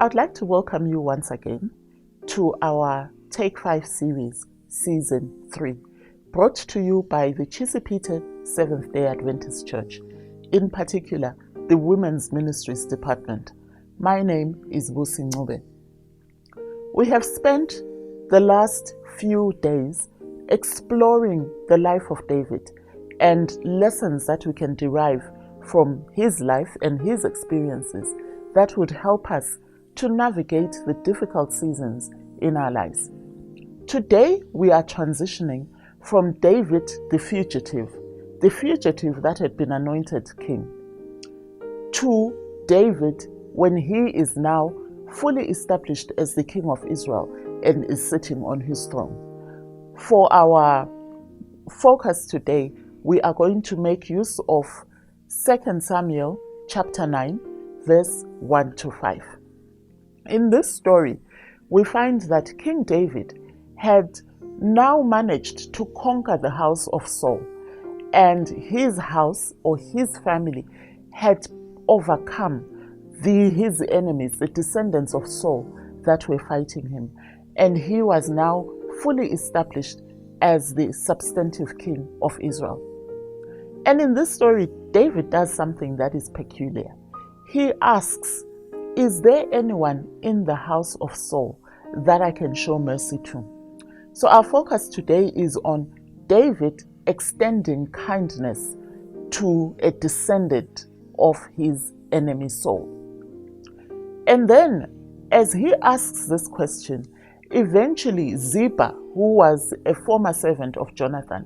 I'd like to welcome you once again to our Take 5 series, Season 3, brought to you by the Chisipite Seventh-day Adventist Church, in particular, the Women's Ministries Department. My name is Busi Ncube. We have spent the last few days exploring the life of David and lessons that we can derive from his life and his experiences that would help us to navigate the difficult seasons in our lives. Today we are transitioning from David the fugitive that had been anointed king, to David when he is now fully established as the king of Israel and is sitting on his throne. For our focus today, we are going to make use of 2 Samuel chapter 9, verse 1 to 5. In this story, we find that King David had now managed to conquer the house of Saul, and his house or his family had overcome his enemies, the descendants of Saul that were fighting him, and he was now fully established as the substantive king of Israel. And in this story, David does something that is peculiar. He asks, is there anyone in the house of Saul that I can show mercy to? So our focus today is on David extending kindness to a descendant of his enemy Saul. And then, as he asks this question, eventually Ziba, who was a former servant of Jonathan,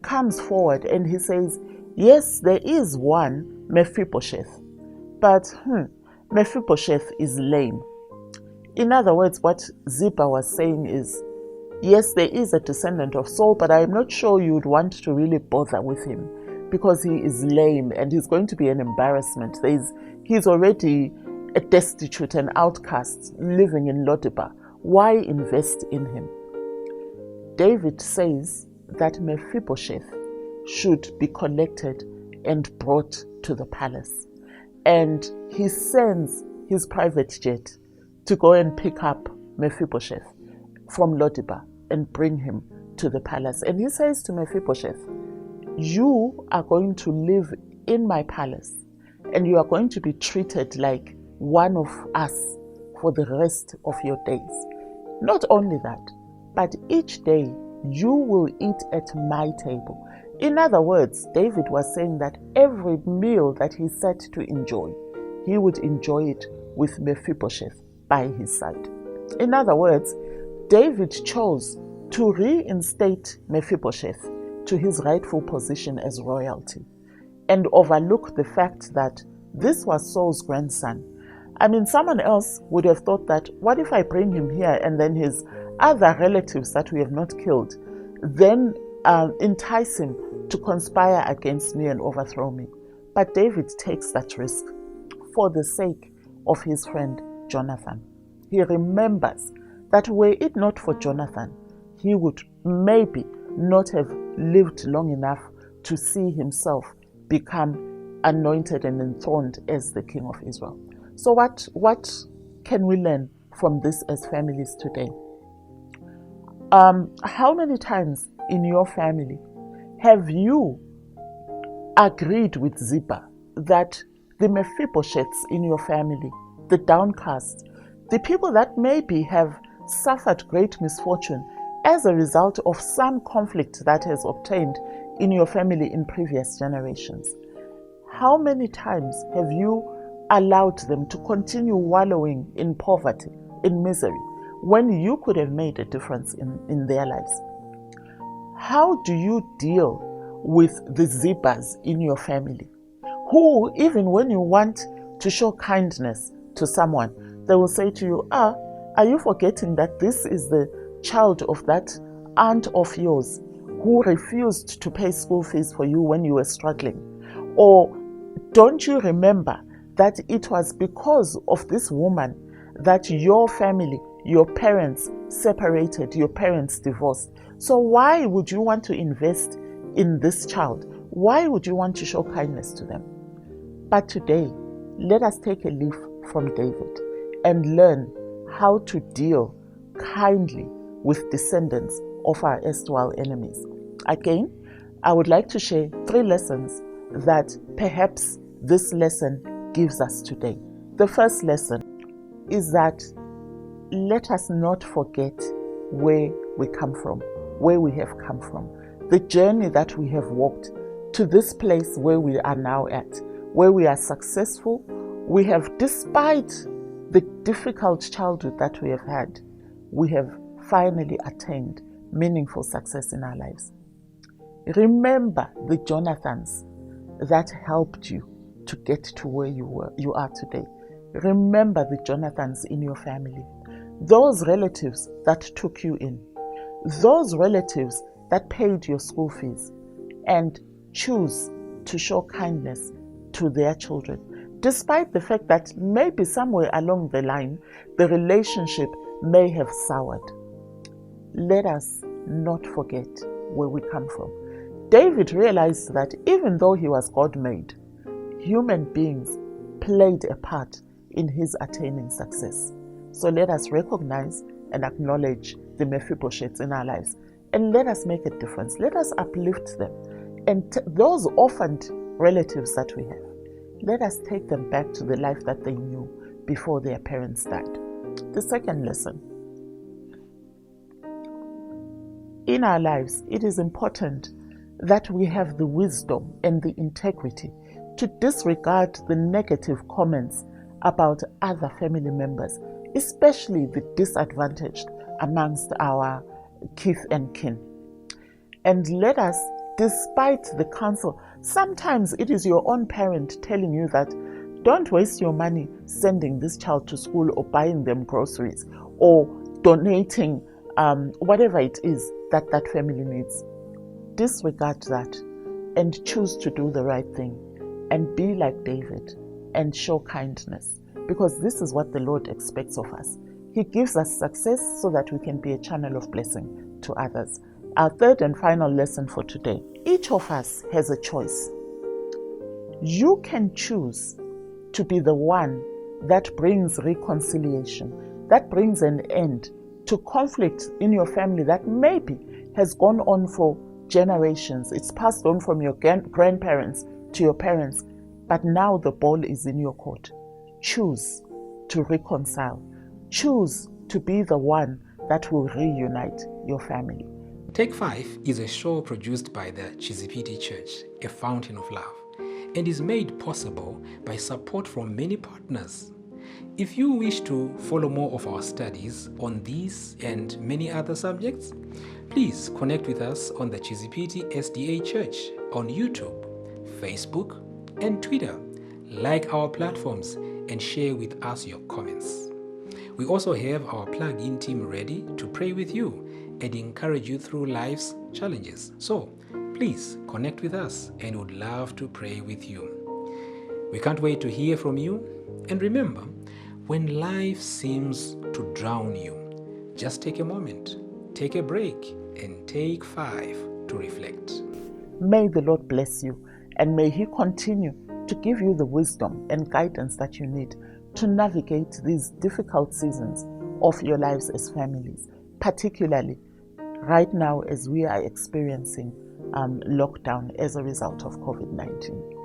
comes forward and he says, yes, there is one Mephibosheth, but Mephibosheth is lame. In other words, what Ziba was saying is, yes, there is a descendant of Saul, but I'm not sure you'd want to really bother with him because he is lame and he's going to be an embarrassment. He's already a destitute and outcast living in Lodebar. Why invest in him? David says that Mephibosheth should be collected and brought to the palace. And he sends his private jet to go and pick up Mephibosheth from Lodebar and bring him to the palace. And he says to Mephibosheth, you are going to live in my palace and you are going to be treated like one of us for the rest of your days. Not only that, but each day you will eat at my table. In other words, David was saying that every meal that he set to enjoy, he would enjoy it with Mephibosheth by his side. In other words, David chose to reinstate Mephibosheth to his rightful position as royalty and overlook the fact that this was Saul's grandson. I mean, someone else would have thought that, what if I bring him here and then his other relatives that we have not killed, then entice him to conspire against me and overthrow me? But David takes that risk for the sake of his friend Jonathan. He remembers that were it not for Jonathan, he would maybe not have lived long enough to see himself become anointed and enthroned as the king of Israel. So what can we learn from this as families today? How many times in your family have you agreed with Ziba that the Mephibosheths in your family, the downcast, the people that maybe have suffered great misfortune as a result of some conflict that has obtained in your family in previous generations, how many times have you allowed them to continue wallowing in poverty, in misery, when you could have made a difference in their lives? How do you deal with the Zibas in your family, who, even when you want to show kindness to someone, they will say to you, are you forgetting that this is the child of that aunt of yours who refused to pay school fees for you when you were struggling? Or don't you remember that it was because of this woman that your family, your parents separated, your parents divorced? So why would you want to invest in this child? Why would you want to show kindness to them? But today, let us take a leaf from David and learn how to deal kindly with descendants of our erstwhile enemies. Again, I would like to share 3 lessons that perhaps this lesson gives us today. The first lesson is that let us not forget where we come from, where we have come from, the journey that we have walked to this place where we are now at, where we are successful. We have, despite the difficult childhood that we have had, we have finally attained meaningful success in our lives. Remember the Jonathans that helped you to get to where you are today. Remember the Jonathans in your family, those relatives that took you in, those relatives that paid your school fees, and choose to show kindness to their children, despite the fact that maybe somewhere along the line the relationship may have soured. Let us not forget where we come from. David realized that even though he was God-made, human beings played a part in his attaining success. So let us recognize and acknowledge the Mephibosheths in our lives, and let us make a difference. Let us uplift them. And those orphaned relatives that we have, let us take them back to the life that they knew before their parents died. The second lesson. In our lives, it is important that we have the wisdom and the integrity to disregard the negative comments about other family members, especially the disadvantaged amongst our kith and kin. And let us, despite the counsel, sometimes it is your own parent telling you that don't waste your money sending this child to school or buying them groceries or donating whatever it is that that family needs. Disregard that and choose to do the right thing and be like David and show kindness, because this is what the Lord expects of us. He gives us success so that we can be a channel of blessing to others. Our third and final lesson for today. Each of us has a choice. You can choose to be the one that brings reconciliation, that brings an end to conflict in your family that maybe has gone on for generations. It's passed on from your grandparents to your parents, but now the ball is in your court. Choose to reconcile. Choose to be the one that will reunite your family. Take 5 is a show produced by the Chizipiti Church, a fountain of love, and is made possible by support from many partners. If you wish to follow more of our studies on these and many other subjects, please connect with us on the Chizipiti SDA Church on YouTube, Facebook, and Twitter. Like our platforms and share with us your comments. We also have our plug-in team ready to pray with you and encourage you through life's challenges. So please connect with us and would love to pray with you. We can't wait to hear from you. And remember, when life seems to drown you, just take a moment, take a break, and take 5 to reflect. May the Lord bless you, and may He continue to give you the wisdom and guidance that you need to navigate these difficult seasons of your lives as families, particularly right now as we are experiencing lockdown as a result of COVID-19.